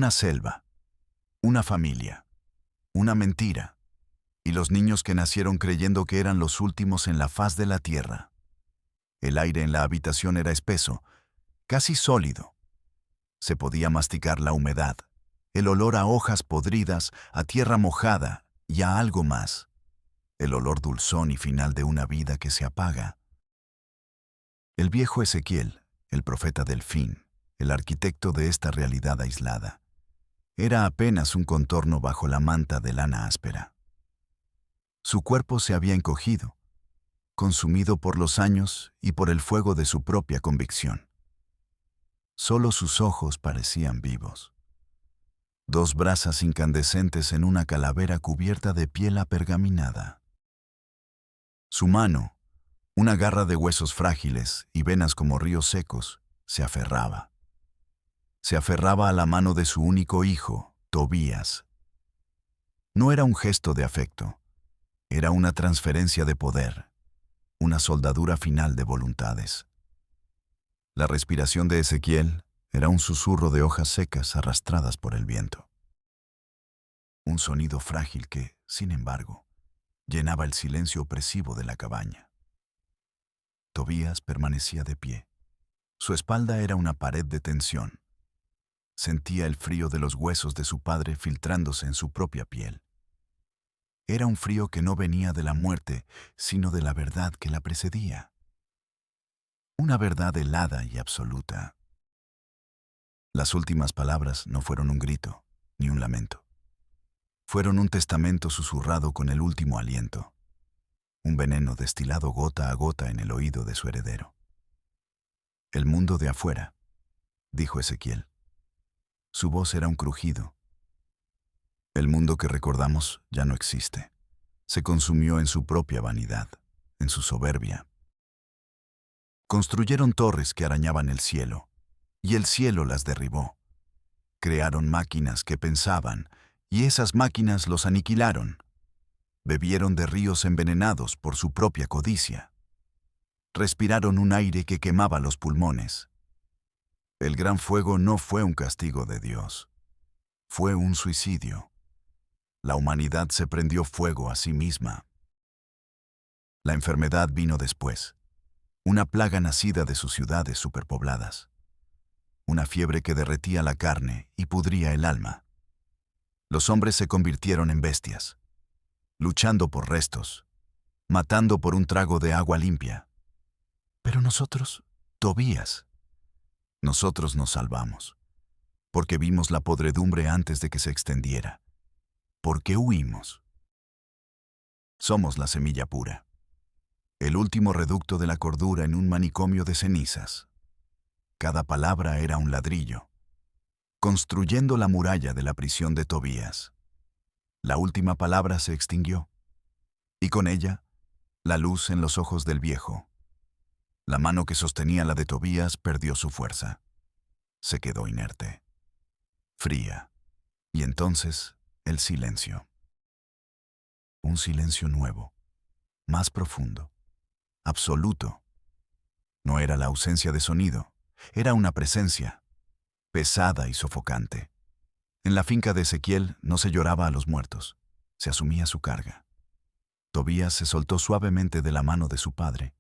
Una selva, una familia, una mentira, y los niños que nacieron creyendo que eran los últimos en la faz de la tierra. El aire en la habitación era espeso, casi sólido. Se podía masticar la humedad, el olor a hojas podridas, a tierra mojada y a algo más, el olor dulzón y final de una vida que se apaga. El viejo Ezequiel, el profeta del fin, el arquitecto de esta realidad aislada, era apenas un contorno bajo la manta de lana áspera. Su cuerpo se había encogido, consumido por los años y por el fuego de su propia convicción. Solo sus ojos parecían vivos. Dos brasas incandescentes en una calavera cubierta de piel apergaminada. Su mano, una garra de huesos frágiles y venas como ríos secos, se aferraba. Se aferraba a la mano de su único hijo, Tobías. No era un gesto de afecto, era una transferencia de poder, una soldadura final de voluntades. La respiración de Ezequiel era un susurro de hojas secas arrastradas por el viento. Un sonido frágil que, sin embargo, llenaba el silencio opresivo de la cabaña. Tobías permanecía de pie. Su espalda era una pared de tensión. Sentía el frío de los huesos de su padre filtrándose en su propia piel. Era un frío que no venía de la muerte, sino de la verdad que la precedía. Una verdad helada y absoluta. Las últimas palabras no fueron un grito, ni un lamento. Fueron un testamento susurrado con el último aliento. Un veneno destilado gota a gota en el oído de su heredero. El mundo de afuera, dijo Ezequiel. Su voz era un crujido. El mundo que recordamos ya no existe. Se consumió en su propia vanidad, en su soberbia. Construyeron torres que arañaban el cielo, y el cielo las derribó. Crearon máquinas que pensaban, y esas máquinas los aniquilaron. Bebieron de ríos envenenados por su propia codicia. Respiraron un aire que quemaba los pulmones. El gran fuego no fue un castigo de Dios. Fue un suicidio. La humanidad se prendió fuego a sí misma. La enfermedad vino después. Una plaga nacida de sus ciudades superpobladas. Una fiebre que derretía la carne y pudría el alma. Los hombres se convirtieron en bestias, luchando por restos, matando por un trago de agua limpia. Pero nosotros, Tobías, nosotros nos salvamos, porque vimos la podredumbre antes de que se extendiera, porque huimos. Somos la semilla pura, el último reducto de la cordura en un manicomio de cenizas. Cada palabra era un ladrillo, construyendo la muralla de la prisión de Tobías. La última palabra se extinguió, y con ella, la luz en los ojos del viejo. La mano que sostenía la de Tobías perdió su fuerza. Se quedó inerte, fría, y entonces el silencio. Un silencio nuevo, más profundo, absoluto. No era la ausencia de sonido, era una presencia, pesada y sofocante. En la finca de Ezequiel no se lloraba a los muertos, se asumía su carga. Tobías se soltó suavemente de la mano de su padre.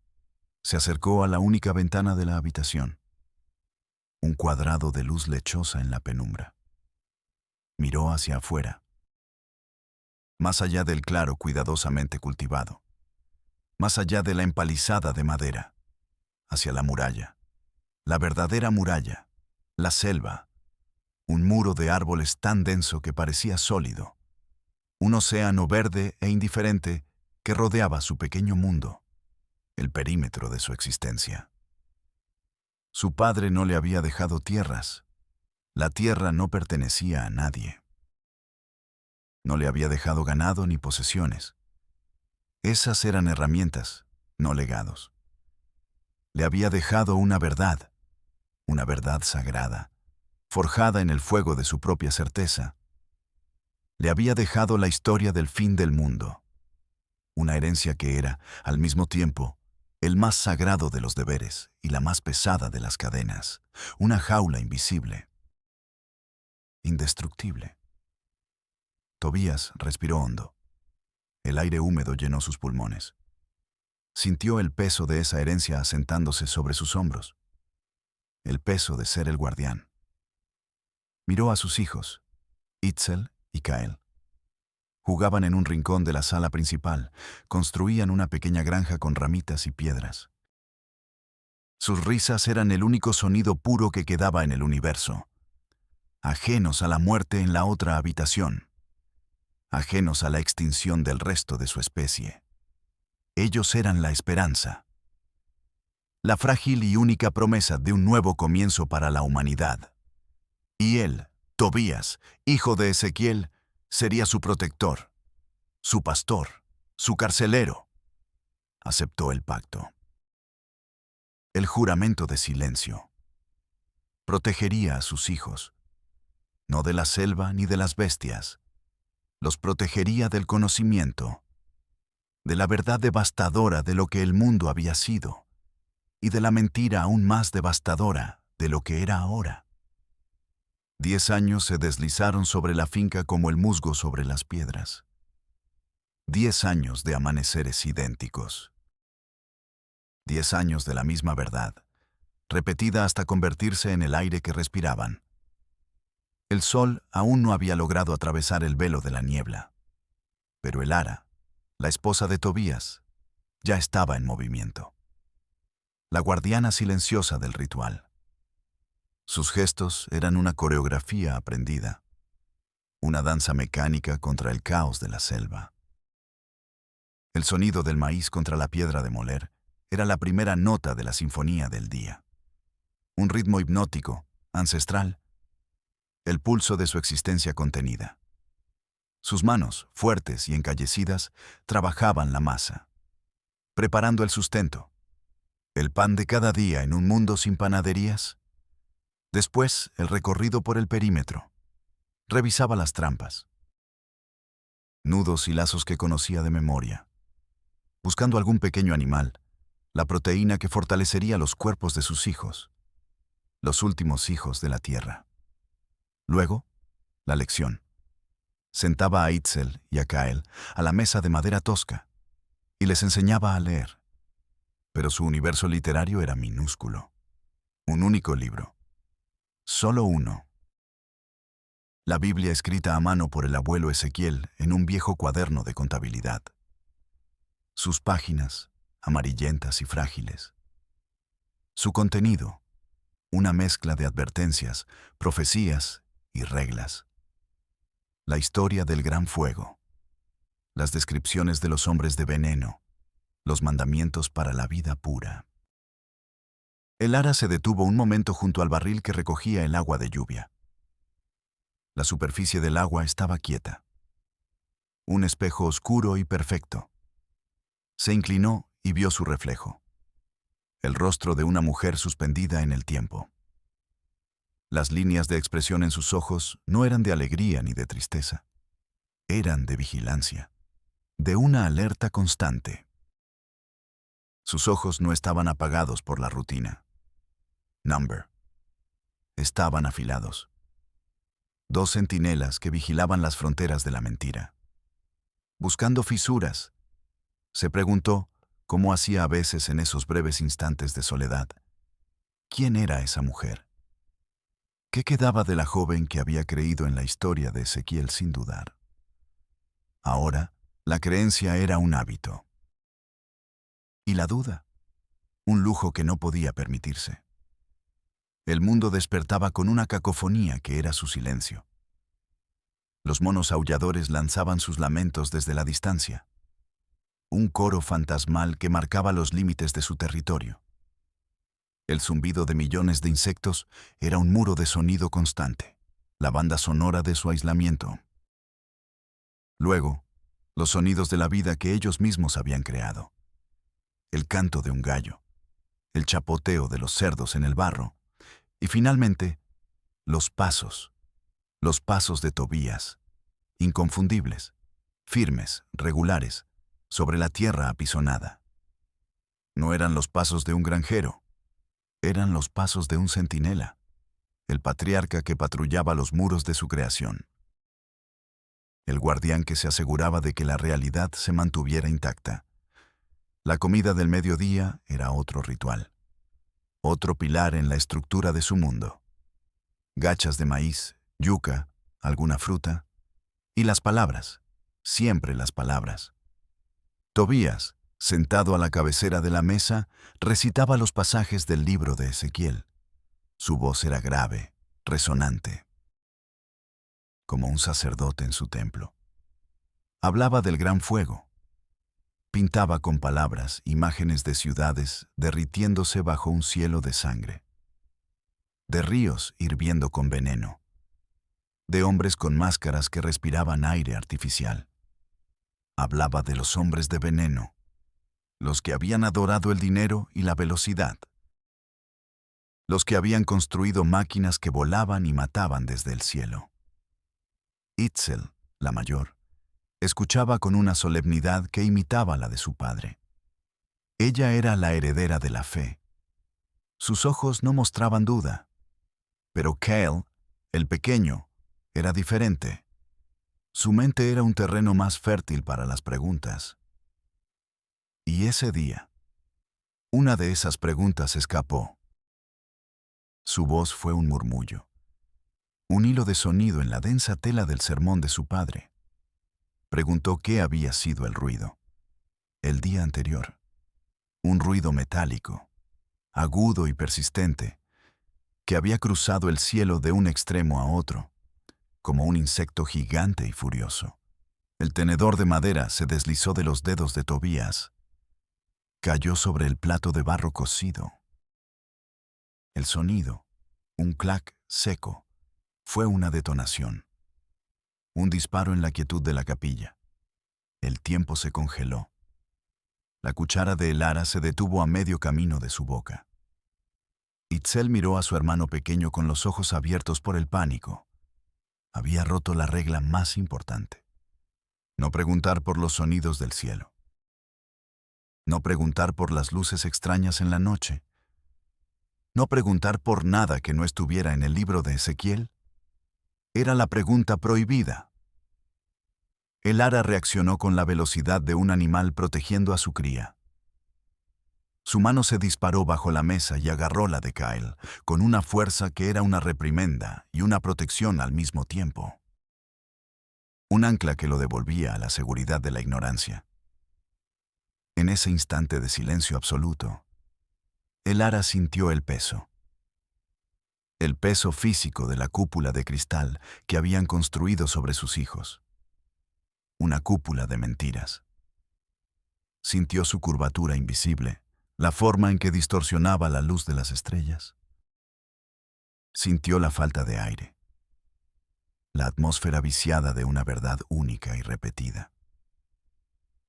Se acercó a la única ventana de la habitación. Un cuadrado de luz lechosa en la penumbra. Miró hacia afuera, más allá del claro cuidadosamente cultivado, más allá de la empalizada de madera, hacia la muralla, la verdadera muralla, la selva, un muro de árboles tan denso que parecía sólido, un océano verde e indiferente que rodeaba su pequeño mundo, el perímetro de su existencia. Su padre no le había dejado tierras. La tierra no pertenecía a nadie. No le había dejado ganado ni posesiones. Esas eran herramientas, no legados. Le había dejado una verdad sagrada, forjada en el fuego de su propia certeza. Le había dejado la historia del fin del mundo, una herencia que era, al mismo tiempo, el más sagrado de los deberes y la más pesada de las cadenas, una jaula invisible. indestructible. Tobías respiró hondo. El aire húmedo llenó sus pulmones. Sintió el peso de esa herencia asentándose sobre sus hombros. El peso de ser el guardián. Miró a sus hijos, Itzel y Kael. Jugaban en un rincón de la sala principal, construían una pequeña granja con ramitas y piedras. Sus risas eran el único sonido puro que quedaba en el universo, ajenos a la muerte en la otra habitación, ajenos a la extinción del resto de su especie. Ellos eran la esperanza, la frágil y única promesa de un nuevo comienzo para la humanidad. Y él, Tobías, hijo de Ezequiel, sería su protector, su pastor, su carcelero. Aceptó el pacto. El juramento de silencio. Protegería a sus hijos, no de la selva ni de las bestias. Los protegería del conocimiento, de la verdad devastadora de lo que el mundo había sido, y de la mentira aún más devastadora de lo que era ahora. 10 años se deslizaron sobre la finca como el musgo sobre las piedras. 10 años de amaneceres idénticos. 10 años de la misma verdad, repetida hasta convertirse en el aire que respiraban. El sol aún no había logrado atravesar el velo de la niebla, pero el Ara, la esposa de Tobías, ya estaba en movimiento. La guardiana silenciosa del ritual. Sus gestos eran una coreografía aprendida, una danza mecánica contra el caos de la selva. El sonido del maíz contra la piedra de moler era la primera nota de la sinfonía del día. Un ritmo hipnótico, ancestral, el pulso de su existencia contenida. Sus manos, fuertes y encallecidas, trabajaban la masa, preparando el sustento, el pan de cada día en un mundo sin panaderías. Después, el recorrido por el perímetro. Revisaba las trampas, nudos y lazos que conocía de memoria, buscando algún pequeño animal, la proteína que fortalecería los cuerpos de sus hijos, los últimos hijos de la tierra. Luego, la lección. Sentaba a Itzel y a Kael a la mesa de madera tosca y les enseñaba a leer. Pero su universo literario era minúsculo. Un único libro. Solo uno. La Biblia escrita a mano por el abuelo Ezequiel en un viejo cuaderno de contabilidad. Sus páginas, amarillentas y frágiles. Su contenido, una mezcla de advertencias, profecías y reglas. La historia del gran fuego. Las descripciones de los hombres de veneno. Los mandamientos para la vida pura. El Ara se detuvo un momento junto al barril que recogía el agua de lluvia. La superficie del agua estaba quieta. Un espejo oscuro y perfecto. Se inclinó y vio su reflejo. El rostro de una mujer suspendida en el tiempo. Las líneas de expresión en sus ojos no eran de alegría ni de tristeza. Eran de vigilancia, de una alerta constante. Sus ojos no estaban apagados por la rutina. Number. Estaban afilados. 2 centinelas que vigilaban las fronteras de la mentira. Buscando fisuras, se preguntó, como hacía a veces en esos breves instantes de soledad, ¿quién era esa mujer? ¿Qué quedaba de la joven que había creído en la historia de Ezequiel sin dudar? Ahora, la creencia era un hábito. Y la duda, un lujo que no podía permitirse. El mundo despertaba con una cacofonía que era su silencio. Los monos aulladores lanzaban sus lamentos desde la distancia. Un coro fantasmal que marcaba los límites de su territorio. El zumbido de millones de insectos era un muro de sonido constante, la banda sonora de su aislamiento. Luego, los sonidos de la vida que ellos mismos habían creado. El canto de un gallo, el chapoteo de los cerdos en el barro, y finalmente, los pasos de Tobías, inconfundibles, firmes, regulares, sobre la tierra apisonada. No eran los pasos de un granjero, eran los pasos de un centinela. el patriarca que patrullaba los muros de su creación, el guardián que se aseguraba de que la realidad se mantuviera intacta. La comida del mediodía era otro ritual, otro pilar en la estructura de su mundo. Gachas de maíz, yuca, alguna fruta, y las palabras, siempre las palabras. Tobías, sentado a la cabecera de la mesa, recitaba los pasajes del libro de Ezequiel. Su voz era grave, resonante, como un sacerdote en su templo. Hablaba del gran fuego. Pintaba con palabras imágenes de ciudades derritiéndose bajo un cielo de sangre, de ríos hirviendo con veneno, de hombres con máscaras que respiraban aire artificial. Hablaba de los hombres de veneno, los que habían adorado el dinero y la velocidad, los que habían construido máquinas que volaban y mataban desde el cielo. Itzel, la mayor, escuchaba con una solemnidad que imitaba la de su padre. Ella era la heredera de la fe. Sus ojos no mostraban duda. Pero Cale, el pequeño, era diferente. Su mente era un terreno más fértil para las preguntas. Y ese día, una de esas preguntas escapó. Su voz fue un murmullo, un hilo de sonido en la densa tela del sermón de su padre. Preguntó qué había sido el ruido. El día anterior. Un ruido metálico, agudo y persistente, que había cruzado el cielo de un extremo a otro, como un insecto gigante y furioso. El tenedor de madera se deslizó de los dedos de Tobías. Cayó sobre el plato de barro cocido. El sonido, un clac seco, fue una detonación. Un disparo en la quietud de la capilla. El tiempo se congeló. La cuchara de Elara se detuvo a medio camino de su boca. Itzel miró a su hermano pequeño con los ojos abiertos por el pánico. Había roto la regla más importante. No preguntar por los sonidos del cielo. No preguntar por las luces extrañas en la noche. No preguntar por nada que no estuviera en el libro de Ezequiel. Era la pregunta prohibida. Elara reaccionó con la velocidad de un animal protegiendo a su cría. Su mano se disparó bajo la mesa y agarró la de Kyle, con una fuerza que era una reprimenda y una protección al mismo tiempo. Un ancla que lo devolvía a la seguridad de la ignorancia. En ese instante de silencio absoluto, Elara sintió el peso. El peso físico de la cúpula de cristal que habían construido sobre sus hijos. Una cúpula de mentiras. Sintió su curvatura invisible, la forma en que distorsionaba la luz de las estrellas. Sintió la falta de aire, la atmósfera viciada de una verdad única y repetida.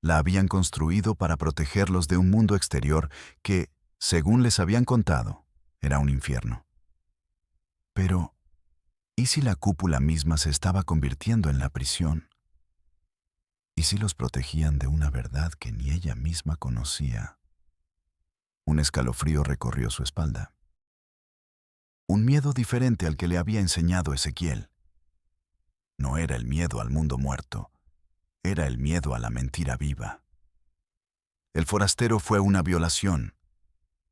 La habían construido para protegerlos de un mundo exterior que, según les habían contado, era un infierno. Pero, ¿y si la cúpula misma se estaba convirtiendo en la prisión? ¿Y si los protegían de una verdad que ni ella misma conocía? Un escalofrío recorrió su espalda. Un miedo diferente al que le había enseñado Ezequiel. No era el miedo al mundo muerto, era el miedo a la mentira viva. El forastero fue una violación,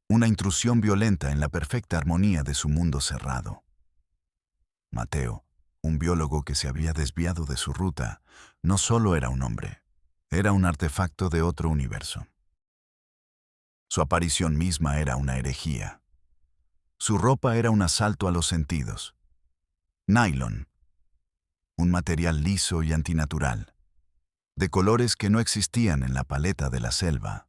una intrusión violenta en la perfecta armonía de su mundo cerrado. Mateo, un biólogo que se había desviado de su ruta, no solo era un hombre, era un artefacto de otro universo. Su aparición misma era una herejía. Su ropa era un asalto a los sentidos. Nylon, un material liso y antinatural, de colores que no existían en la paleta de la selva.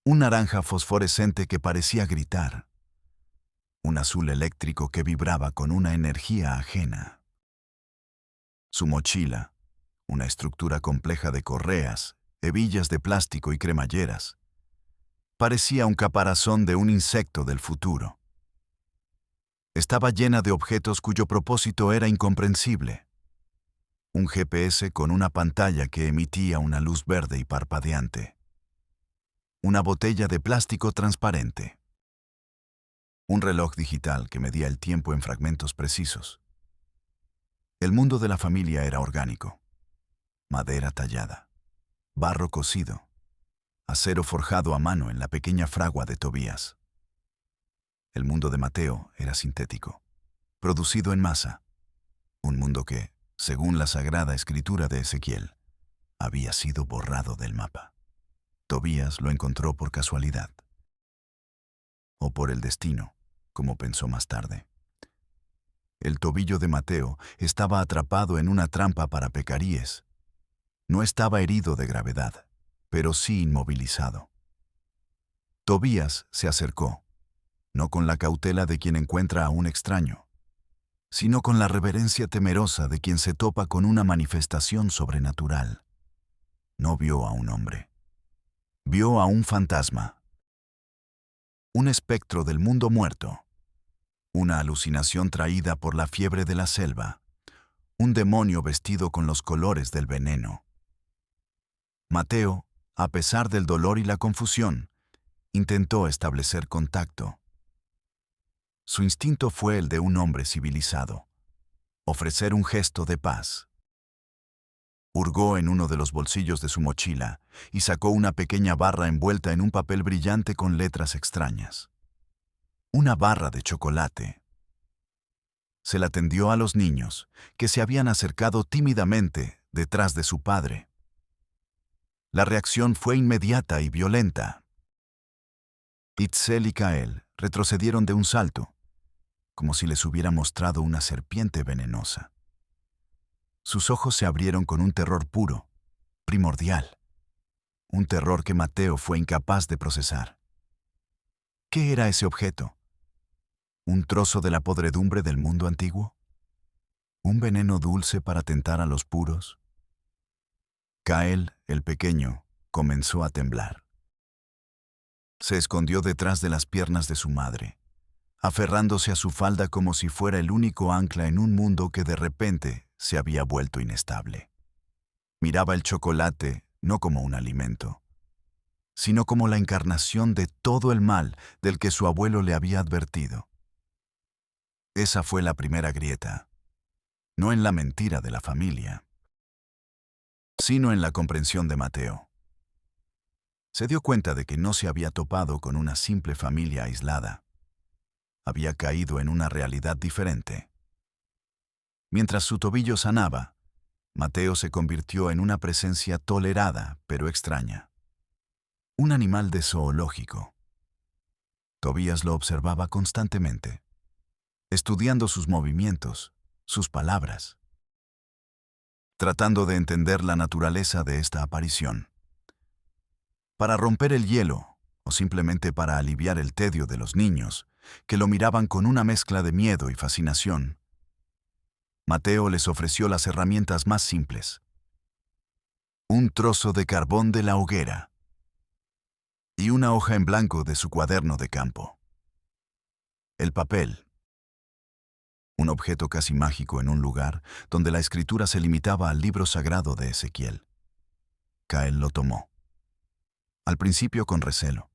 Un naranja fosforescente que parecía gritar. Un azul eléctrico que vibraba con una energía ajena. Su mochila, una estructura compleja de correas, hebillas de plástico y cremalleras, parecía un caparazón de un insecto del futuro. Estaba llena de objetos cuyo propósito era incomprensible. Un GPS con una pantalla que emitía una luz verde y parpadeante. Una botella de plástico transparente. Un reloj digital que medía el tiempo en fragmentos precisos. El mundo de la familia era orgánico. Madera tallada, barro cocido, acero forjado a mano en la pequeña fragua de Tobías. El mundo de Mateo era sintético, producido en masa. Un mundo que, según la sagrada escritura de Ezequiel, había sido borrado del mapa. Tobías lo encontró por casualidad. O por el destino, como pensó más tarde. El tobillo de Mateo estaba atrapado en una trampa para pecaríes. No estaba herido de gravedad, pero sí inmovilizado. Tobías se acercó, no con la cautela de quien encuentra a un extraño, sino con la reverencia temerosa de quien se topa con una manifestación sobrenatural. No vio a un hombre. Vio a un fantasma. Un espectro del mundo muerto. Una alucinación traída por la fiebre de la selva. Un demonio vestido con los colores del veneno. Mateo, a pesar del dolor y la confusión, intentó establecer contacto. Su instinto fue el de un hombre civilizado. Ofrecer un gesto de paz. Hurgó en uno de los bolsillos de su mochila y sacó una pequeña barra envuelta en un papel brillante con letras extrañas. Una barra de chocolate. Se la tendió a los niños, que se habían acercado tímidamente detrás de su padre. La reacción fue inmediata y violenta. Itzel y Kael retrocedieron de un salto, como si les hubiera mostrado una serpiente venenosa. Sus ojos se abrieron con un terror puro, primordial. Un terror que Mateo fue incapaz de procesar. ¿Qué era ese objeto? ¿Un trozo de la podredumbre del mundo antiguo? ¿Un veneno dulce para tentar a los puros? Kael, el pequeño, comenzó a temblar. Se escondió detrás de las piernas de su madre, aferrándose a su falda como si fuera el único ancla en un mundo que de repente se había vuelto inestable. Miraba el chocolate no como un alimento, sino como la encarnación de todo el mal del que su abuelo le había advertido. Esa fue la primera grieta, no en la mentira de la familia, sino en la comprensión de Mateo. Se dio cuenta de que no se había topado con una simple familia aislada. Había caído en una realidad diferente. Mientras su tobillo sanaba, Mateo se convirtió en una presencia tolerada pero extraña. Un animal de zoológico. Tobías lo observaba constantemente, estudiando sus movimientos, sus palabras, tratando de entender la naturaleza de esta aparición. Para romper el hielo, o simplemente para aliviar el tedio de los niños, que lo miraban con una mezcla de miedo y fascinación, Mateo les ofreció las herramientas más simples. Un trozo de carbón de la hoguera y una hoja en blanco de su cuaderno de campo. El papel. Un objeto casi mágico en un lugar donde la escritura se limitaba al libro sagrado de Ezequiel. Kael lo tomó. Al principio con recelo.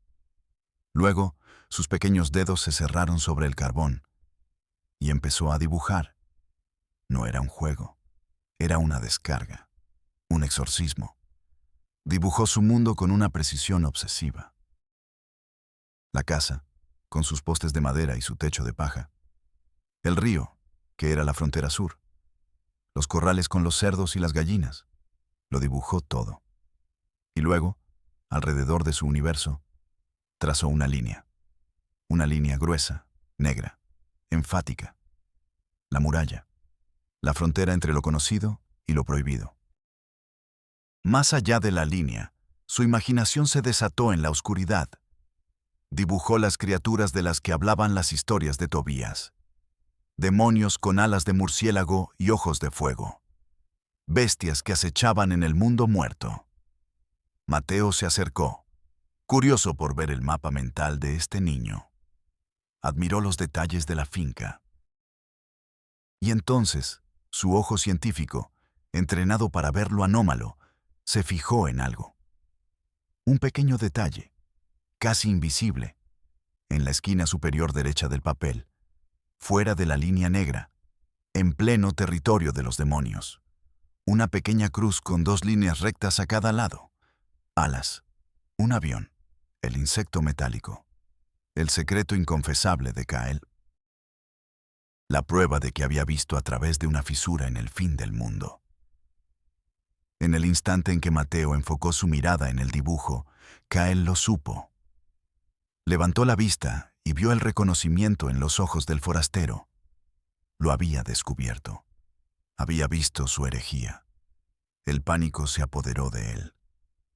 Luego, sus pequeños dedos se cerraron sobre el carbón y empezó a dibujar. No era un juego, era una descarga, un exorcismo. Dibujó su mundo con una precisión obsesiva. La casa, con sus postes de madera y su techo de paja. El río, que era la frontera sur. Los corrales con los cerdos y las gallinas. Lo dibujó todo. Y luego, alrededor de su universo, trazó una línea. Una línea gruesa, negra, enfática. La muralla. La frontera entre lo conocido y lo prohibido. Más allá de la línea, su imaginación se desató en la oscuridad. Dibujó las criaturas de las que hablaban las historias de Tobías. Demonios con alas de murciélago y ojos de fuego. Bestias que acechaban en el mundo muerto. Mateo se acercó, curioso por ver el mapa mental de este niño. Admiró los detalles de la finca. Y entonces, su ojo científico, entrenado para ver lo anómalo, se fijó en algo. Un pequeño detalle, casi invisible, en la esquina superior derecha del papel, fuera de la línea negra, en pleno territorio de los demonios. Una pequeña cruz con 2 líneas rectas a cada lado. Alas. Un avión. El insecto metálico. El secreto inconfesable de Kael. La prueba de que había visto a través de una fisura en el fin del mundo. En el instante en que Mateo enfocó su mirada en el dibujo, Kael lo supo. Levantó la vista y vio el reconocimiento en los ojos del forastero. Lo había descubierto. Había visto su herejía. El pánico se apoderó de él.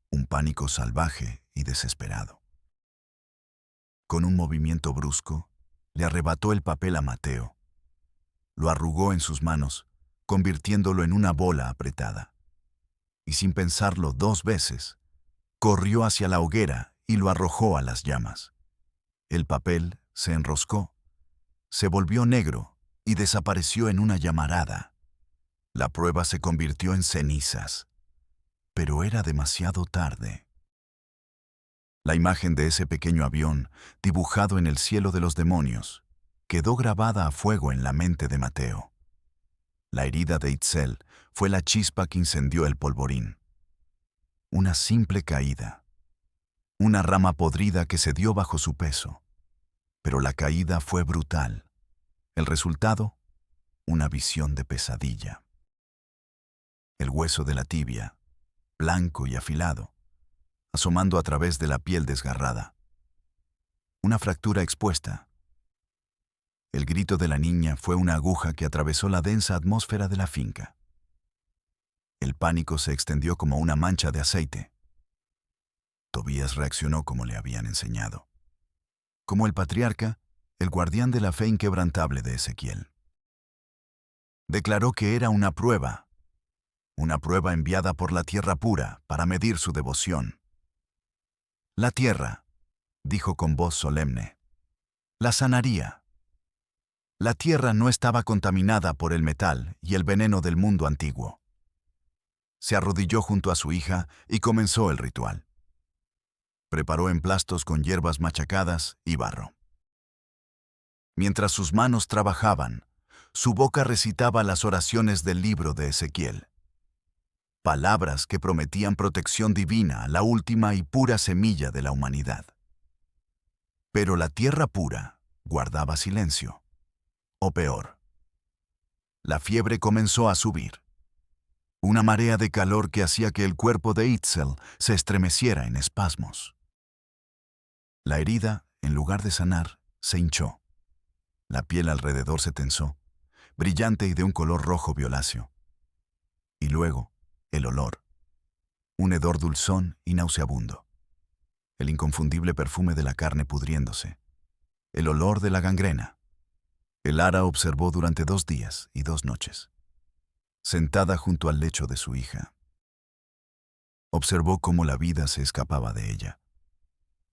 Un pánico salvaje y desesperado. Con un movimiento brusco, le arrebató el papel a Mateo. Lo arrugó en sus manos, convirtiéndolo en una bola apretada. Y sin pensarlo 2 veces, corrió hacia la hoguera y lo arrojó a las llamas. El papel se enroscó, se volvió negro y desapareció en una llamarada. La prueba se convirtió en cenizas, pero era demasiado tarde. La imagen de ese pequeño avión, dibujado en el cielo de los demonios, quedó grabada a fuego en la mente de Mateo. La herida de Itzel fue la chispa que incendió el polvorín. Una simple caída. Una rama podrida que cedió bajo su peso. Pero la caída fue brutal. El resultado, una visión de pesadilla. El hueso de la tibia, blanco y afilado, asomando a través de la piel desgarrada. Una fractura expuesta. El grito de la niña fue una aguja que atravesó la densa atmósfera de la finca. El pánico se extendió como una mancha de aceite. Tobías reaccionó como le habían enseñado. Como el patriarca, el guardián de la fe inquebrantable de Ezequiel. Declaró que era una prueba enviada por la tierra pura para medir su devoción. La tierra, dijo con voz solemne, la sanaría. La tierra no estaba contaminada por el metal y el veneno del mundo antiguo. Se arrodilló junto a su hija y comenzó el ritual. Preparó emplastos con hierbas machacadas y barro. Mientras sus manos trabajaban, su boca recitaba las oraciones del libro de Ezequiel. Palabras que prometían protección divina a la última y pura semilla de la humanidad. Pero la tierra pura guardaba silencio. O peor. La fiebre comenzó a subir. Una marea de calor que hacía que el cuerpo de Itzel se estremeciera en espasmos. La herida, en lugar de sanar, se hinchó. La piel alrededor se tensó, brillante y de un color rojo violáceo. Y luego, el olor. Un hedor dulzón y nauseabundo. El inconfundible perfume de la carne pudriéndose. El olor de la gangrena. El ara observó durante 2 días y 2 noches, sentada junto al lecho de su hija. Observó cómo la vida se escapaba de ella.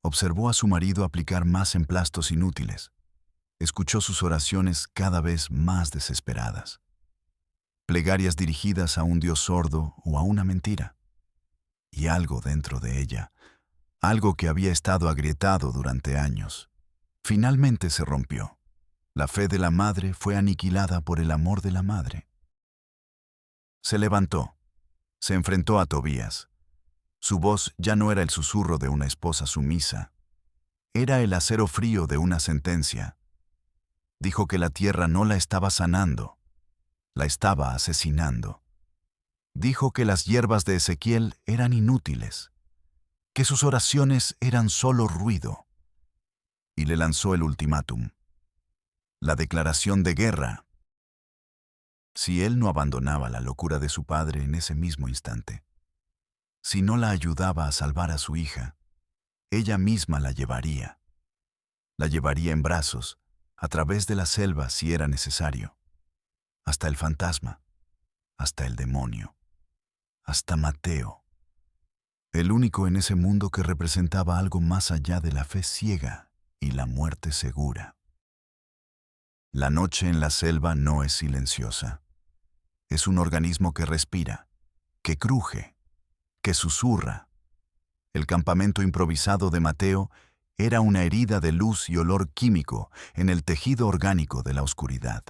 Observó a su marido aplicar más emplastos inútiles. Escuchó sus oraciones cada vez más desesperadas. Plegarias dirigidas a un Dios sordo o a una mentira. Y algo dentro de ella, algo que había estado agrietado durante años, finalmente se rompió. La fe de la madre fue aniquilada por el amor de la madre. Se levantó, se enfrentó a Tobías. Su voz ya no era el susurro de una esposa sumisa. Era el acero frío de una sentencia. Dijo que la tierra no la estaba sanando, la estaba asesinando. Dijo que las hierbas de Ezequiel eran inútiles, que sus oraciones eran solo ruido. Y le lanzó el ultimátum. La declaración de guerra. Si él no abandonaba la locura de su padre en ese mismo instante, si no la ayudaba a salvar a su hija, ella misma la llevaría. La llevaría en brazos, a través de la selva si era necesario, hasta el fantasma, hasta el demonio, hasta Mateo, el único en ese mundo que representaba algo más allá de la fe ciega y la muerte segura. La noche en la selva no es silenciosa. Es un organismo que respira, que cruje, que susurra. El campamento improvisado de Mateo era una herida de luz y olor químico en el tejido orgánico de la oscuridad.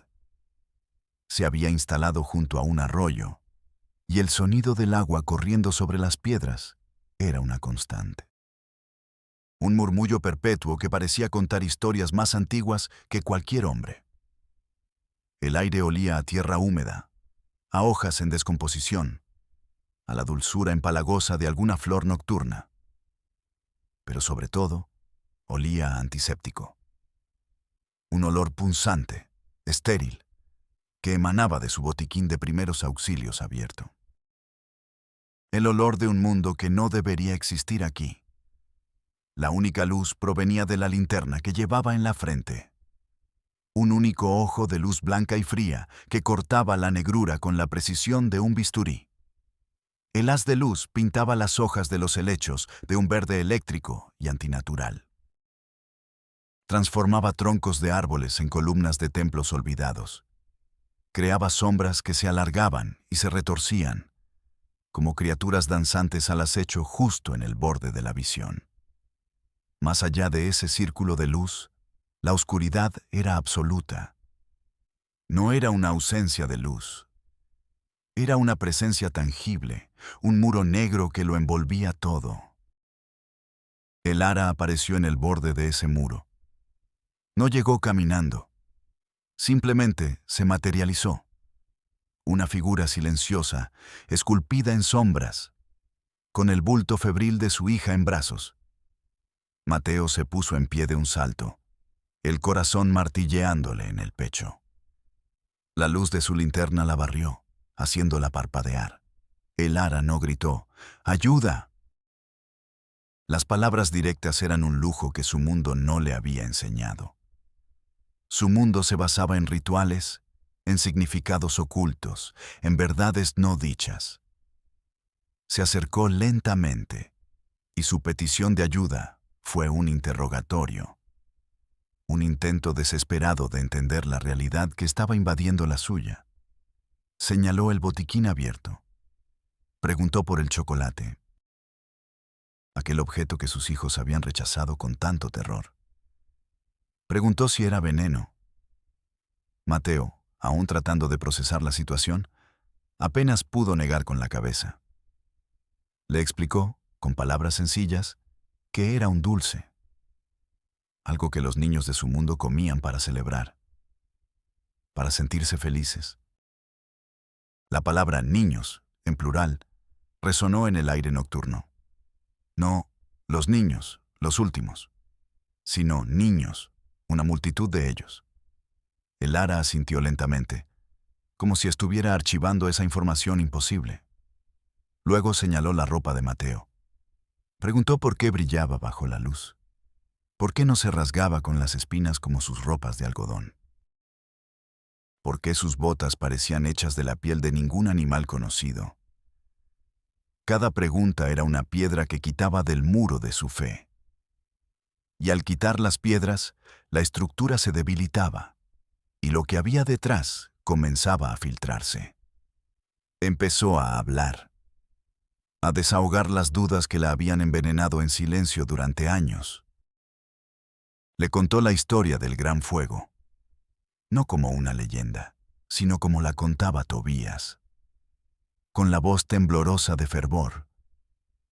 Se había instalado junto a un arroyo, y el sonido del agua corriendo sobre las piedras era una constante. Un murmullo perpetuo que parecía contar historias más antiguas que cualquier hombre. El aire olía a tierra húmeda, a hojas en descomposición, a la dulzura empalagosa de alguna flor nocturna. Pero sobre todo, olía a antiséptico. Un olor punzante, estéril, que emanaba de su botiquín de primeros auxilios abierto. El olor de un mundo que no debería existir aquí. La única luz provenía de la linterna que llevaba en la frente. Un único ojo de luz blanca y fría que cortaba la negrura con la precisión de un bisturí. El haz de luz pintaba las hojas de los helechos de un verde eléctrico y antinatural. Transformaba troncos de árboles en columnas de templos olvidados. Creaba sombras que se alargaban y se retorcían, como criaturas danzantes al acecho justo en el borde de la visión. Más allá de ese círculo de luz, la oscuridad era absoluta. No era una ausencia de luz. Era una presencia tangible, un muro negro que lo envolvía todo. El ara apareció en el borde de ese muro. No llegó caminando. Simplemente se materializó. Una figura silenciosa, esculpida en sombras, con el bulto febril de su hija en brazos. Mateo se puso en pie de un salto, el corazón martilleándole en el pecho. La luz de su linterna la barrió, haciéndola parpadear. El ara no gritó, ¡ayuda! Las palabras directas eran un lujo que su mundo no le había enseñado. Su mundo se basaba en rituales, en significados ocultos, en verdades no dichas. Se acercó lentamente, y su petición de ayuda fue un interrogatorio. Un intento desesperado de entender la realidad que estaba invadiendo la suya. Señaló el botiquín abierto. Preguntó por el chocolate. Aquel objeto que sus hijos habían rechazado con tanto terror. Preguntó si era veneno. Mateo, aún tratando de procesar la situación, apenas pudo negar con la cabeza. Le explicó, con palabras sencillas, que era un dulce. Algo que los niños de su mundo comían para celebrar, para sentirse felices. La palabra niños, en plural, resonó en el aire nocturno. No los niños, los últimos, sino niños, una multitud de ellos. El ara asintió lentamente, como si estuviera archivando esa información imposible. Luego señaló la ropa de Mateo. Preguntó por qué brillaba bajo la luz. ¿Por qué no se rasgaba con las espinas como sus ropas de algodón? ¿Por qué sus botas parecían hechas de la piel de ningún animal conocido? Cada pregunta era una piedra que quitaba del muro de su fe. Y al quitar las piedras, la estructura se debilitaba, y lo que había detrás comenzaba a filtrarse. Empezó a hablar, a desahogar las dudas que la habían envenenado en silencio durante años. Le contó la historia del gran fuego, no como una leyenda, sino como la contaba Tobías. Con la voz temblorosa de fervor,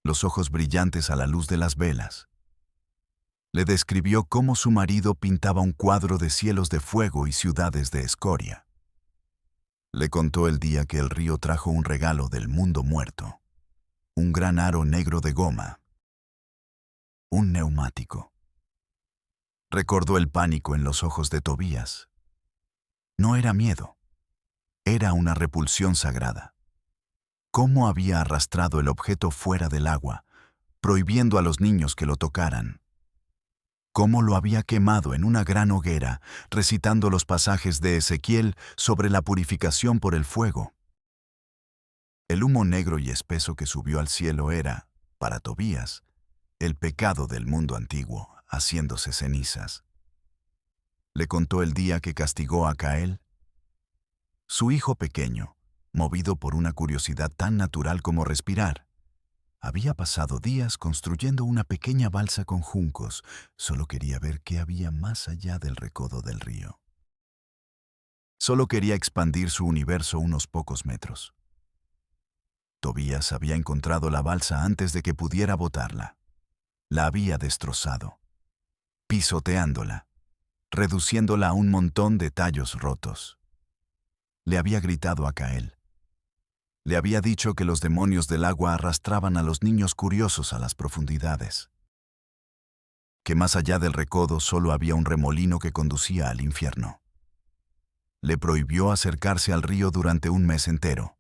los ojos brillantes a la luz de las velas. Le describió cómo su marido pintaba un cuadro de cielos de fuego y ciudades de escoria. Le contó el día que el río trajo un regalo del mundo muerto, un gran aro negro de goma, un neumático. Recordó el pánico en los ojos de Tobías. No era miedo, era una repulsión sagrada. ¿Cómo había arrastrado el objeto fuera del agua, prohibiendo a los niños que lo tocaran? ¿Cómo lo había quemado en una gran hoguera, recitando los pasajes de Ezequiel sobre la purificación por el fuego? El humo negro y espeso que subió al cielo era, para Tobías, el pecado del mundo antiguo, haciéndose cenizas. Le contó el día que castigó a Cael. Su hijo pequeño, movido por una curiosidad tan natural como respirar, Había pasado días construyendo una pequeña balsa con juncos. Solo quería ver qué había más allá del recodo del río. Solo quería expandir su universo unos pocos metros. Tobías había encontrado la balsa antes de que pudiera botarla. La había destrozado, pisoteándola, reduciéndola a un montón de tallos rotos. Le había gritado a Kael. Le había dicho que los demonios del agua arrastraban a los niños curiosos a las profundidades. Que más allá del recodo solo había un remolino que conducía al infierno. Le prohibió acercarse al río durante un mes entero.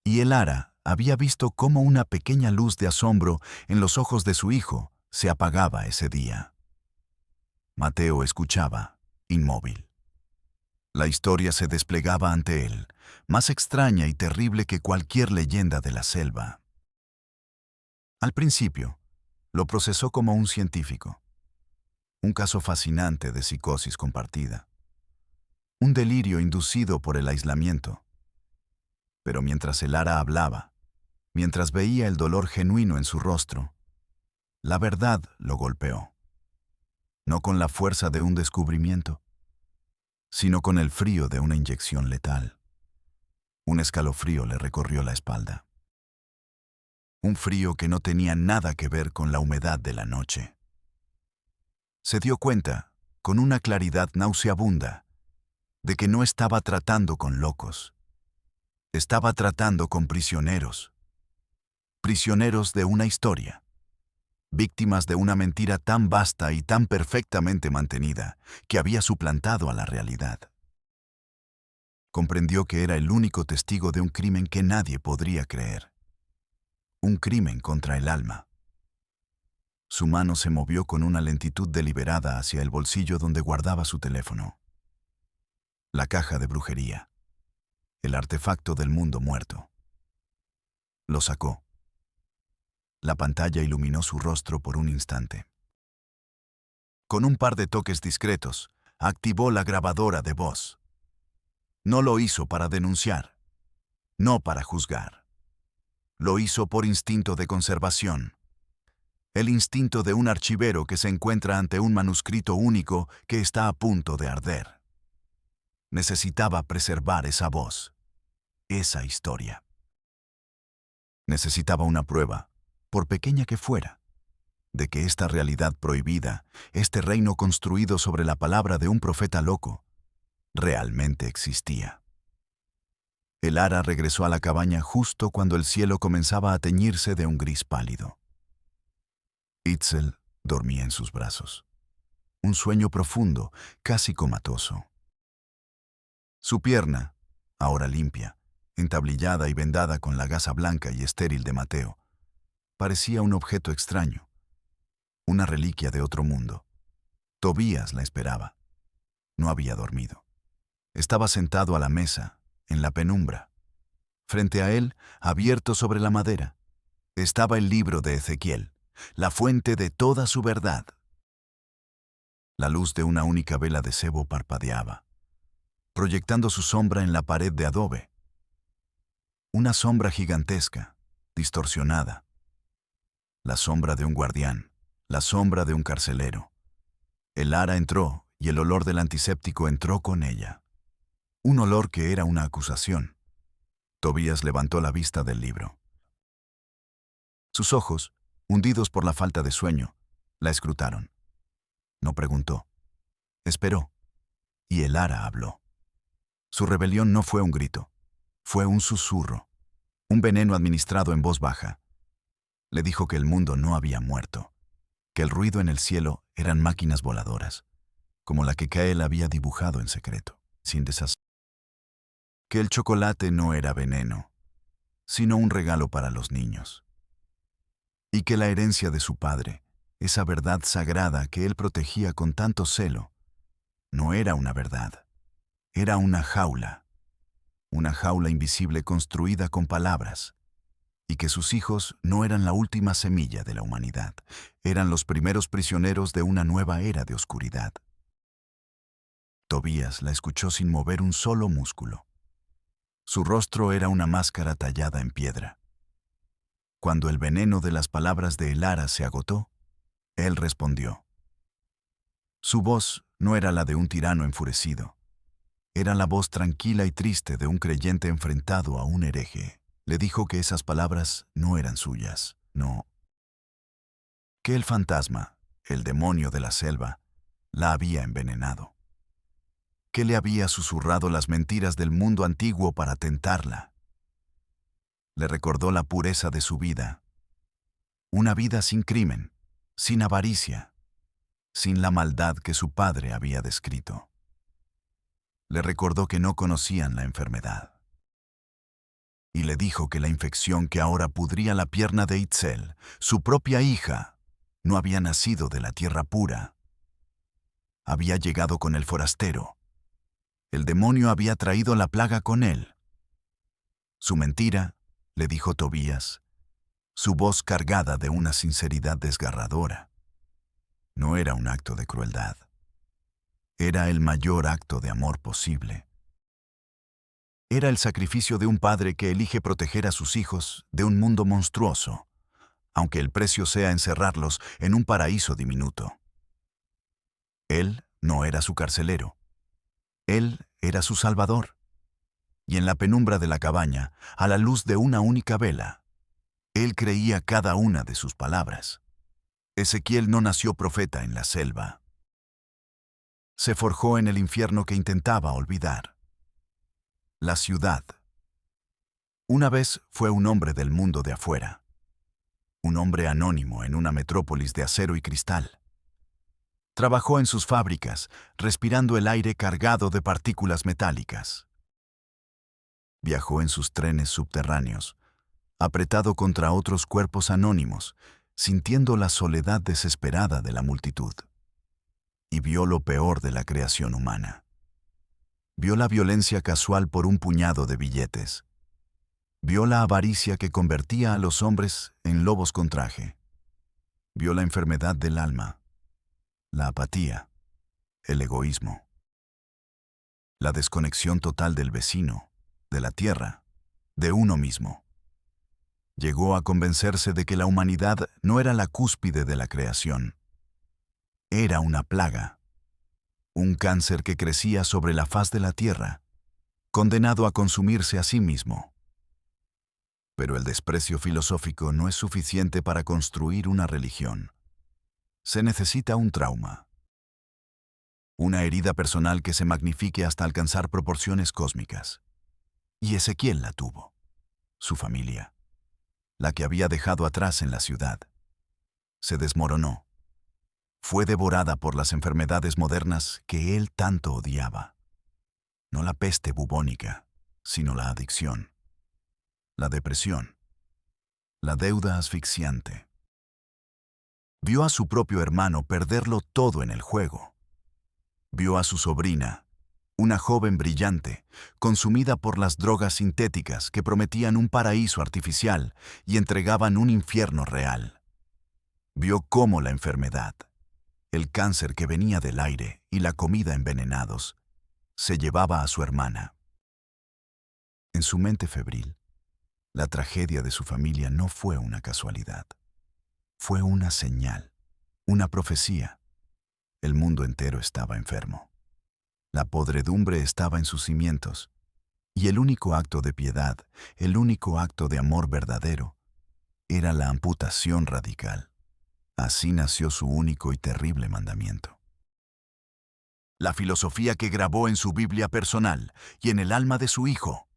Y el Ara había visto cómo una pequeña luz de asombro en los ojos de su hijo se apagaba ese día. Mateo escuchaba, inmóvil. La historia se desplegaba ante él, más extraña y terrible que cualquier leyenda de la selva. Al principio, lo procesó como un científico. Un caso fascinante de psicosis compartida. Un delirio inducido por el aislamiento. Pero mientras el Ara hablaba, mientras veía el dolor genuino en su rostro, la verdad lo golpeó. No con la fuerza de un descubrimiento, sino con el frío de una inyección letal. Un escalofrío le recorrió la espalda. Un frío que no tenía nada que ver con la humedad de la noche. Se dio cuenta, con una claridad nauseabunda, de que no estaba tratando con locos. Estaba tratando con prisioneros. Prisioneros de una historia. Víctimas de una mentira tan vasta y tan perfectamente mantenida que había suplantado a la realidad. Comprendió que era el único testigo de un crimen que nadie podría creer. Un crimen contra el alma. Su mano se movió con una lentitud deliberada hacia el bolsillo donde guardaba su teléfono. La caja de brujería. El artefacto del mundo muerto. Lo sacó. La pantalla iluminó su rostro por un instante. Con un par de toques discretos, activó la grabadora de voz. No lo hizo para denunciar. No para juzgar. Lo hizo por instinto de conservación. El instinto de un archivero que se encuentra ante un manuscrito único que está a punto de arder. Necesitaba preservar esa voz, esa historia. Necesitaba una prueba, por pequeña que fuera, de que esta realidad prohibida, este reino construido sobre la palabra de un profeta loco, realmente existía. El Ara regresó a la cabaña justo cuando el cielo comenzaba a teñirse de un gris pálido. Itzel dormía en sus brazos. Un sueño profundo, casi comatoso. Su pierna, ahora limpia, entablillada y vendada con la gasa blanca y estéril de Mateo, parecía un objeto extraño, una reliquia de otro mundo. Tobías la esperaba. No había dormido. Estaba sentado a la mesa, en la penumbra. Frente a él, abierto sobre la madera, estaba el libro de Ezequiel, la fuente de toda su verdad. La luz de una única vela de sebo parpadeaba, proyectando su sombra en la pared de adobe. Una sombra gigantesca, distorsionada. La sombra de un guardián, la sombra de un carcelero. El Ara entró y el olor del antiséptico entró con ella. Un olor que era una acusación. Tobías levantó la vista del libro. Sus ojos, hundidos por la falta de sueño, la escrutaron. No preguntó. Esperó. Y el Ara habló. Su rebelión no fue un grito. Fue un susurro. Un veneno administrado en voz baja. Le dijo que el mundo no había muerto. Que el ruido en el cielo eran máquinas voladoras, como la que Kael había dibujado en secreto, sin deshacer. Que el chocolate no era veneno, sino un regalo para los niños. Y que la herencia de su padre, esa verdad sagrada que él protegía con tanto celo, no era una verdad, era una jaula invisible construida con palabras, y que sus hijos no eran la última semilla de la humanidad, eran los primeros prisioneros de una nueva era de oscuridad. Tobías la escuchó sin mover un solo músculo. Su rostro era una máscara tallada en piedra. Cuando el veneno de las palabras de Elara se agotó, él respondió. Su voz no era la de un tirano enfurecido. Era la voz tranquila y triste de un creyente enfrentado a un hereje. Le dijo que esas palabras no eran suyas, no. Que el fantasma, el demonio de la selva, la había envenenado. Que le había susurrado las mentiras del mundo antiguo para tentarla. Le recordó la pureza de su vida. Una vida sin crimen, sin avaricia, sin la maldad que su padre había descrito. Le recordó que no conocían la enfermedad. Y le dijo que la infección que ahora pudría la pierna de Itzel, su propia hija, no había nacido de la tierra pura. Había llegado con el forastero. El demonio había traído la plaga con él. Su mentira, le dijo Tobías, su voz cargada de una sinceridad desgarradora. No era un acto de crueldad. Era el mayor acto de amor posible. Era el sacrificio de un padre que elige proteger a sus hijos de un mundo monstruoso, aunque el precio sea encerrarlos en un paraíso diminuto. Él no era su carcelero. Él era su salvador. Y en la penumbra de la cabaña, a la luz de una única vela, él creía cada una de sus palabras. Ezequiel no nació profeta en la selva. Se forjó en el infierno que intentaba olvidar. La ciudad. Una vez fue un hombre del mundo de afuera. Un hombre anónimo en una metrópolis de acero y cristal. Trabajó en sus fábricas, respirando el aire cargado de partículas metálicas. Viajó en sus trenes subterráneos, apretado contra otros cuerpos anónimos, sintiendo la soledad desesperada de la multitud. Y vio lo peor de la creación humana. Vio la violencia casual por un puñado de billetes. Vio la avaricia que convertía a los hombres en lobos con traje. Vio la enfermedad del alma, la apatía, el egoísmo, la desconexión total del vecino, de la tierra, de uno mismo. Llegó a convencerse de que la humanidad no era la cúspide de la creación. Era una plaga, un cáncer que crecía sobre la faz de la tierra, condenado a consumirse a sí mismo. Pero el desprecio filosófico no es suficiente para construir una religión. Se necesita un trauma. Una herida personal que se magnifique hasta alcanzar proporciones cósmicas. Y Ezequiel la tuvo. Su familia. La que había dejado atrás en la ciudad. Se desmoronó. Fue devorada por las enfermedades modernas que él tanto odiaba. No la peste bubónica, sino la adicción. La depresión. La deuda asfixiante. Vio a su propio hermano perderlo todo en el juego. Vio a su sobrina, una joven brillante, consumida por las drogas sintéticas que prometían un paraíso artificial y entregaban un infierno real. Vio cómo la enfermedad, el cáncer que venía del aire y la comida envenenados, se llevaba a su hermana. En su mente febril, la tragedia de su familia no fue una casualidad. Fue una señal, una profecía. El mundo entero estaba enfermo. La podredumbre estaba en sus cimientos, y el único acto de piedad, el único acto de amor verdadero, era la amputación radical. Así nació su único y terrible mandamiento. La filosofía que grabó en su Biblia personal y en el alma de su hijo.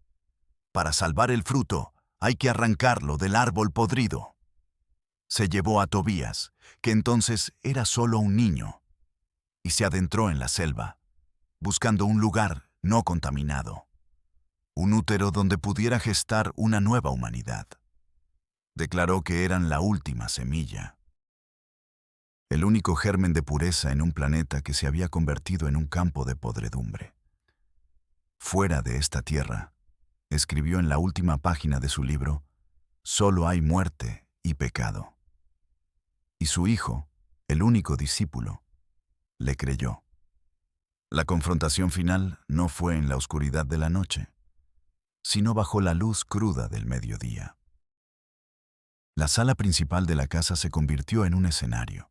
Para salvar el fruto, hay que arrancarlo del árbol podrido. Se llevó a Tobías, que entonces era solo un niño, y se adentró en la selva, buscando un lugar no contaminado, un útero donde pudiera gestar una nueva humanidad. Declaró que eran la última semilla, el único germen de pureza en un planeta que se había convertido en un campo de podredumbre. Fuera de esta tierra, escribió en la última página de su libro, solo hay muerte y pecado. Y su hijo, el único discípulo, le creyó. La confrontación final no fue en la oscuridad de la noche, sino bajo la luz cruda del mediodía. La sala principal de la casa se convirtió en un escenario.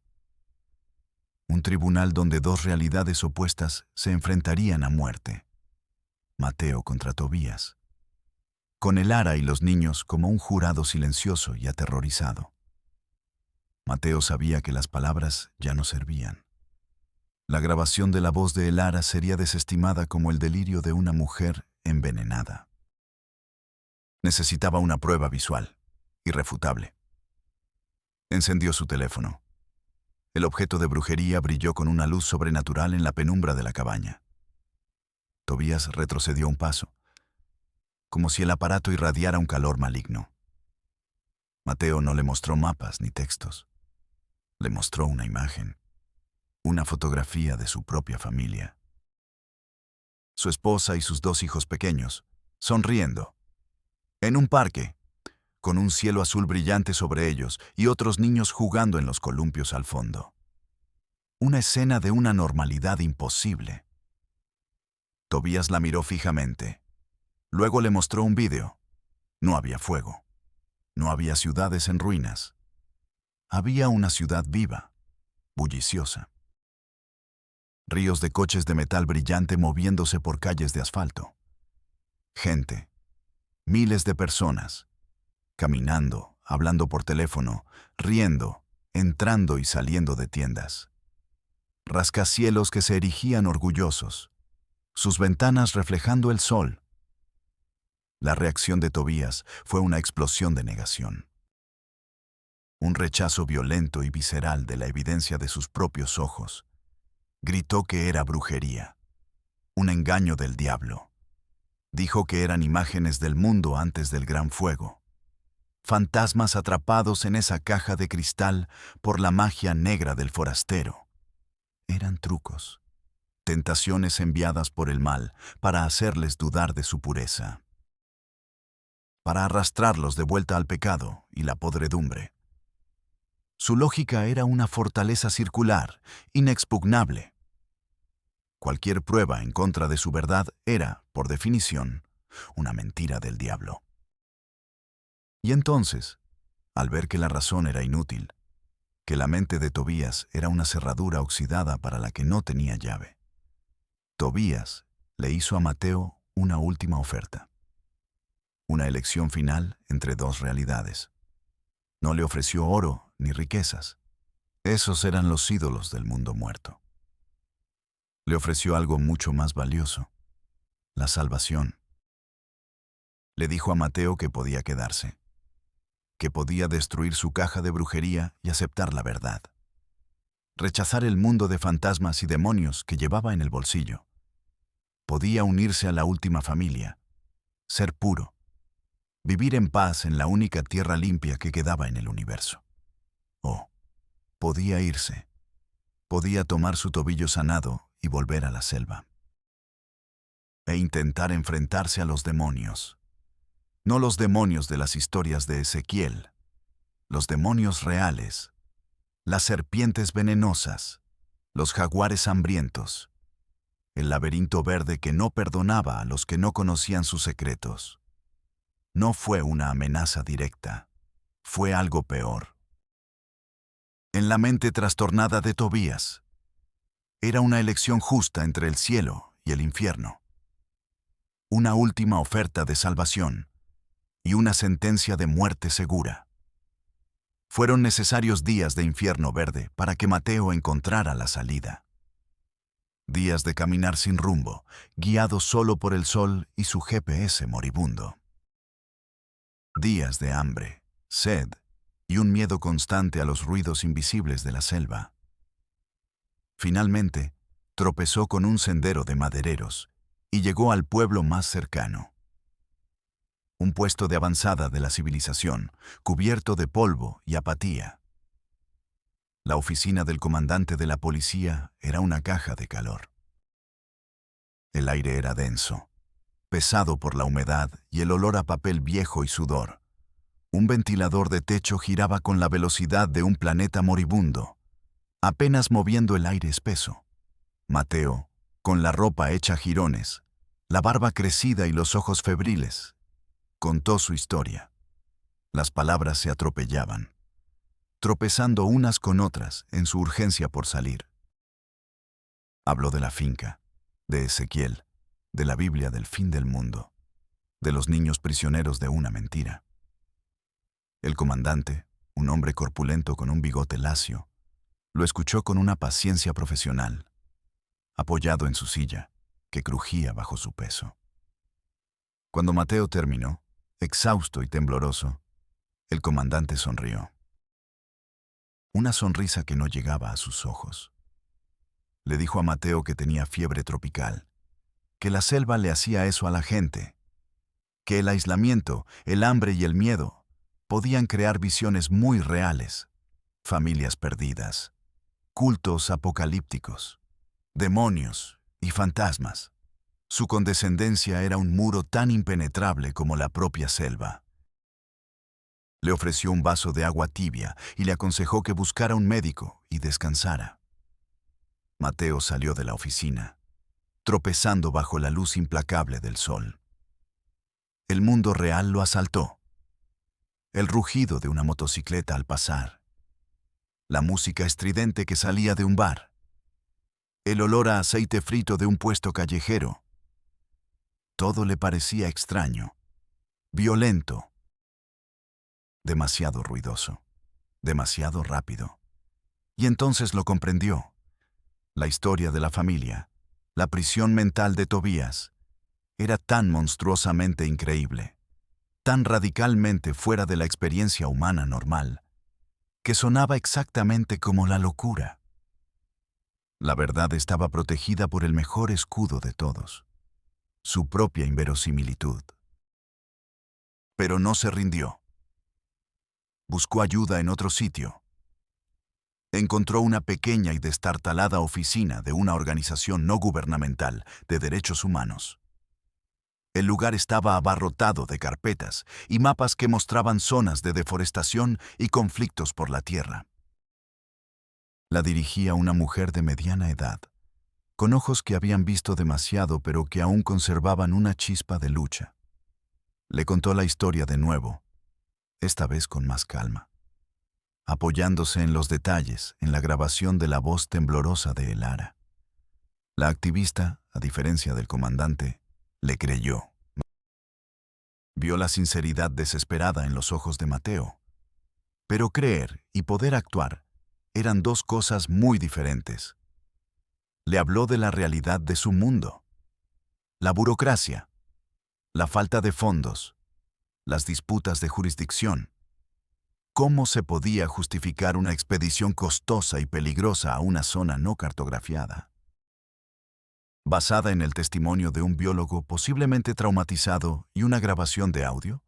Un tribunal donde dos realidades opuestas se enfrentarían a muerte. Mateo contra Tobías. Con Elara y los niños como un jurado silencioso y aterrorizado. Mateo sabía que las palabras ya no servían. La grabación de la voz de Elara sería desestimada como el delirio de una mujer envenenada. Necesitaba una prueba visual, irrefutable. Encendió su teléfono. El objeto de brujería brilló con una luz sobrenatural en la penumbra de la cabaña. Tobías retrocedió un paso, como si el aparato irradiara un calor maligno. Mateo no le mostró mapas ni textos. Le mostró una imagen, una fotografía de su propia familia. Su esposa y sus dos hijos pequeños, sonriendo, en un parque, con un cielo azul brillante sobre ellos y otros niños jugando en los columpios al fondo. Una escena de una normalidad imposible. Tobías la miró fijamente. Luego le mostró un vídeo. No había fuego. No había ciudades en ruinas. Había una ciudad viva, bulliciosa. Ríos de coches de metal brillante moviéndose por calles de asfalto. Gente, miles de personas, caminando, hablando por teléfono, riendo, entrando y saliendo de tiendas. Rascacielos que se erigían orgullosos, sus ventanas reflejando el sol. La reacción de Tobías fue una explosión de negación. Un rechazo violento y visceral de la evidencia de sus propios ojos. Gritó que era brujería, un engaño del diablo. Dijo que eran imágenes del mundo antes del gran fuego. Fantasmas atrapados en esa caja de cristal por la magia negra del forastero. Eran trucos, tentaciones enviadas por el mal para hacerles dudar de su pureza, para arrastrarlos de vuelta al pecado y la podredumbre. Su lógica era una fortaleza circular, inexpugnable. Cualquier prueba en contra de su verdad era, por definición, una mentira del diablo. Y entonces, al ver que la razón era inútil, que la mente de Tobías era una cerradura oxidada para la que no tenía llave, Tobías le hizo a Mateo una última oferta. Una elección final entre dos realidades. No le ofreció oro ni riquezas. Esos eran los ídolos del mundo muerto. Le ofreció algo mucho más valioso, la salvación. Le dijo a Mateo que podía quedarse, que podía destruir su caja de brujería y aceptar la verdad. Rechazar el mundo de fantasmas y demonios que llevaba en el bolsillo. Podía unirse a la última familia, ser puro, vivir en paz en la única tierra limpia que quedaba en el universo. Oh, podía irse, podía tomar su tobillo sanado y volver a la selva. E intentar enfrentarse a los demonios. No los demonios de las historias de Ezequiel, los demonios reales, las serpientes venenosas, los jaguares hambrientos, el laberinto verde que no perdonaba a los que no conocían sus secretos. No fue una amenaza directa, fue algo peor. En la mente trastornada de Tobías, era una elección justa entre el cielo y el infierno. Una última oferta de salvación y una sentencia de muerte segura. Fueron necesarios días de infierno verde para que Mateo encontrara la salida. Días de caminar sin rumbo, guiado solo por el sol y su GPS moribundo. Días de hambre, sed y un miedo constante a los ruidos invisibles de la selva. Finalmente, tropezó con un sendero de madereros y llegó al pueblo más cercano. Un puesto de avanzada de la civilización, cubierto de polvo y apatía. La oficina del comandante de la policía era una caja de calor. El aire era denso, pesado por la humedad y el olor a papel viejo y sudor. Un ventilador de techo giraba con la velocidad de un planeta moribundo, apenas moviendo el aire espeso. Mateo, con la ropa hecha jirones, la barba crecida y los ojos febriles, contó su historia. Las palabras se atropellaban, tropezando unas con otras en su urgencia por salir. Habló de la finca, de Ezequiel, de la Biblia del fin del mundo, de los niños prisioneros de una mentira. El comandante, un hombre corpulento con un bigote lacio, lo escuchó con una paciencia profesional, apoyado en su silla, que crujía bajo su peso. Cuando Mateo terminó, exhausto y tembloroso, el comandante sonrió. Una sonrisa que no llegaba a sus ojos. Le dijo a Mateo que tenía fiebre tropical, que la selva le hacía eso a la gente, que el aislamiento, el hambre y el miedo podían crear visiones muy reales, familias perdidas, cultos apocalípticos, demonios y fantasmas. Su condescendencia era un muro tan impenetrable como la propia selva. Le ofreció un vaso de agua tibia y le aconsejó que buscara un médico y descansara. Mateo salió de la oficina, tropezando bajo la luz implacable del sol. El mundo real lo asaltó. El rugido de una motocicleta al pasar. La música estridente que salía de un bar. El olor a aceite frito de un puesto callejero. Todo le parecía extraño, violento, demasiado ruidoso, demasiado rápido. Y entonces lo comprendió. La historia de la familia, la prisión mental de Tobías, era tan monstruosamente increíble, tan radicalmente fuera de la experiencia humana normal, que sonaba exactamente como la locura. La verdad estaba protegida por el mejor escudo de todos, su propia inverosimilitud. Pero no se rindió. Buscó ayuda en otro sitio. Encontró una pequeña y destartalada oficina de una organización no gubernamental de derechos humanos. El lugar estaba abarrotado de carpetas y mapas que mostraban zonas de deforestación y conflictos por la tierra. La dirigía una mujer de mediana edad, con ojos que habían visto demasiado pero que aún conservaban una chispa de lucha. Le contó la historia de nuevo, esta vez con más calma, apoyándose en los detalles, en la grabación de la voz temblorosa de Elara. La activista, a diferencia del comandante, le creyó. Vio la sinceridad desesperada en los ojos de Mateo. Pero creer y poder actuar eran dos cosas muy diferentes. Le habló de la realidad de su mundo. La burocracia, la falta de fondos, las disputas de jurisdicción. ¿Cómo se podía justificar una expedición costosa y peligrosa a una zona no cartografiada? Basada en el testimonio de un biólogo posiblemente traumatizado y una grabación de audio?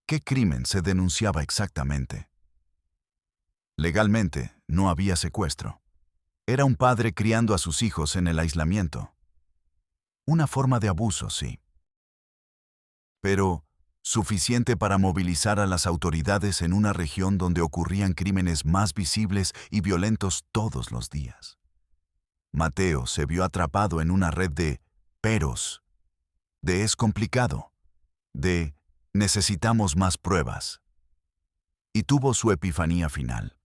¿Qué crimen se denunciaba exactamente? Legalmente, no había secuestro. Era un padre criando a sus hijos en el aislamiento. Una forma de abuso, sí. Pero, suficiente para movilizar a las autoridades en una región donde ocurrían crímenes más visibles y violentos todos los días. Mateo se vio atrapado en una red de peros, de es complicado, de necesitamos más pruebas. Y tuvo su epifanía final.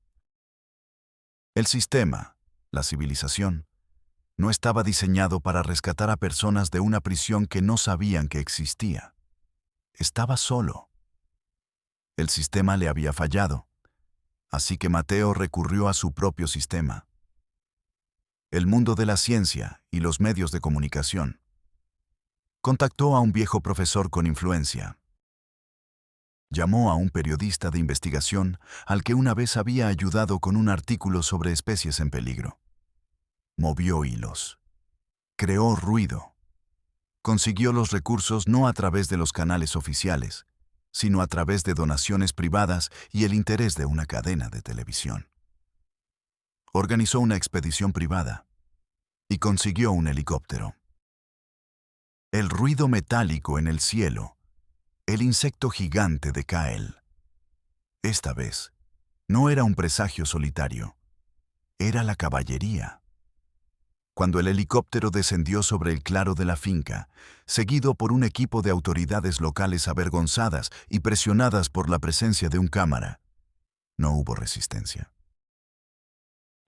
El sistema, la civilización, no estaba diseñado para rescatar a personas de una prisión que no sabían que existía. Estaba solo. El sistema le había fallado, así que Mateo recurrió a su propio sistema. El mundo de la ciencia y los medios de comunicación. Contactó a un viejo profesor con influencia. Llamó a un periodista de investigación al que una vez había ayudado con un artículo sobre especies en peligro. Movió hilos. Creó ruido. Consiguió los recursos no a través de los canales oficiales, sino a través de donaciones privadas y el interés de una cadena de televisión. Organizó una expedición privada y consiguió un helicóptero. El ruido metálico en el cielo, el insecto gigante de Cael. Esta vez, no era un presagio solitario, era la caballería. cuando el helicóptero descendió sobre el claro de la finca, seguido por un equipo de autoridades locales avergonzadas y presionadas por la presencia de un cámara. No hubo resistencia.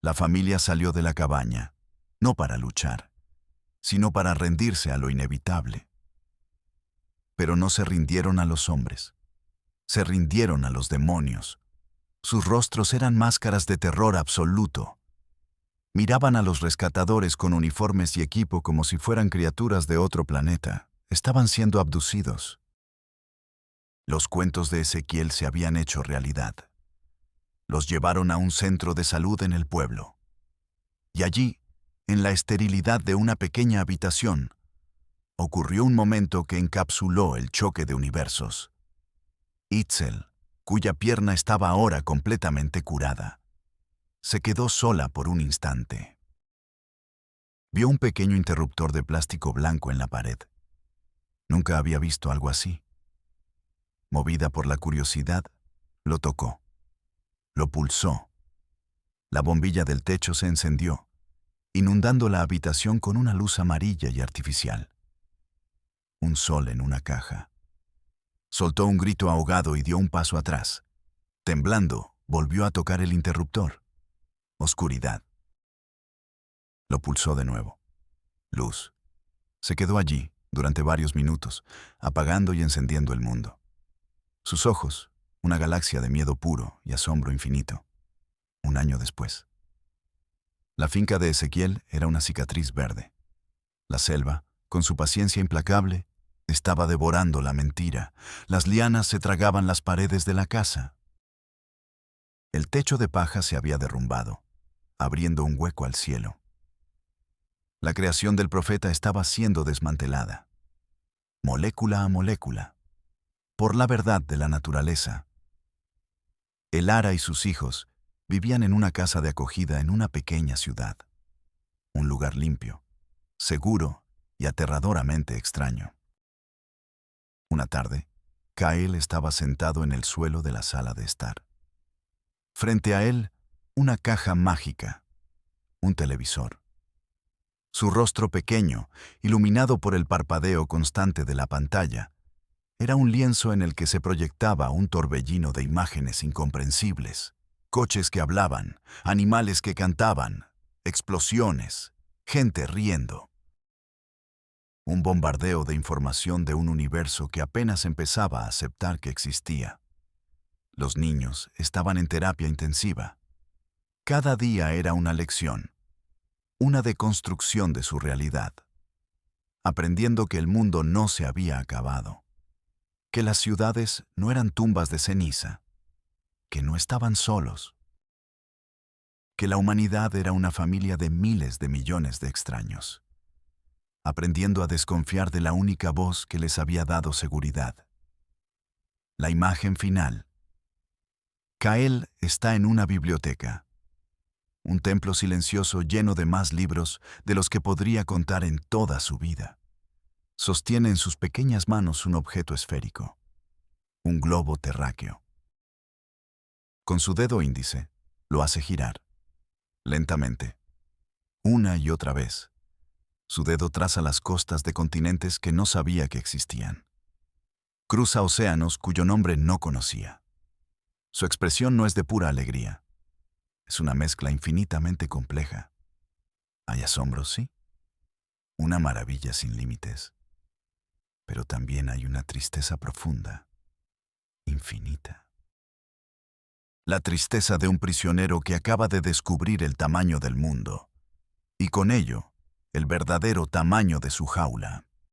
La familia salió de la cabaña, no para luchar, sino para rendirse a lo inevitable. Pero no se rindieron a los hombres, se rindieron a los demonios. Sus rostros eran máscaras de terror absoluto. Miraban a los rescatadores con uniformes y equipo como si fueran criaturas de otro planeta. Estaban siendo abducidos. Los cuentos de Ezequiel se habían hecho realidad. Los llevaron a un centro de salud en el pueblo. Y allí, en la esterilidad de una pequeña habitación, ocurrió un momento que encapsuló el choque de universos. Itzel, cuya pierna estaba ahora completamente curada, se quedó sola por un instante. Vio un pequeño interruptor de plástico blanco en la pared. Nunca había visto algo así. Movida por la curiosidad, lo tocó. Lo pulsó. La bombilla del techo se encendió, inundando la habitación con una luz amarilla y artificial. Un sol en una caja. Soltó un grito ahogado y dio un paso atrás. Temblando, volvió a tocar el interruptor. Oscuridad. Lo pulsó de nuevo. Luz. Se quedó allí durante varios minutos, apagando y encendiendo el mundo. Sus ojos, una galaxia de miedo puro y asombro infinito. Un año después. La finca de Ezequiel era una cicatriz verde. La selva, con su paciencia implacable, estaba devorando la mentira. Las lianas se tragaban las paredes de la casa. El techo de paja se había derrumbado, abriendo un hueco al cielo. La creación del profeta estaba siendo desmantelada, molécula a molécula, por la verdad de la naturaleza. El Ara y sus hijos vivían en una casa de acogida en una pequeña ciudad. Un lugar limpio, seguro y aterradoramente extraño. Una tarde, Kael estaba sentado en el suelo de la sala de estar. Frente a él, una caja mágica, un televisor. Su rostro pequeño, iluminado por el parpadeo constante de la pantalla, era un lienzo en el que se proyectaba un torbellino de imágenes incomprensibles. Coches que hablaban, animales que cantaban, explosiones, gente riendo. Un bombardeo de información de un universo que apenas empezaba a aceptar que existía. Los niños estaban en terapia intensiva. Cada día era una lección, una deconstrucción de su realidad, aprendiendo que el mundo no se había acabado, que las ciudades no eran tumbas de ceniza, que no estaban solos, que la humanidad era una familia de miles de millones de extraños, aprendiendo a desconfiar de la única voz que les había dado seguridad. La imagen final. Kael está en una biblioteca, un templo silencioso lleno de más libros de los que podría contar en toda su vida. Sostiene en sus pequeñas manos un objeto esférico, un globo terráqueo. Con su dedo índice, lo hace girar, lentamente, una y otra vez. Su dedo traza las costas de continentes que no sabía que existían. Cruza océanos cuyo nombre no conocía. Su expresión no es de pura alegría. Es una mezcla infinitamente compleja. Hay asombro, sí. Una maravilla sin límites. Pero también hay una tristeza profunda, infinita. La tristeza de un prisionero que acaba de descubrir el tamaño del mundo, y con ello, el verdadero tamaño de su jaula.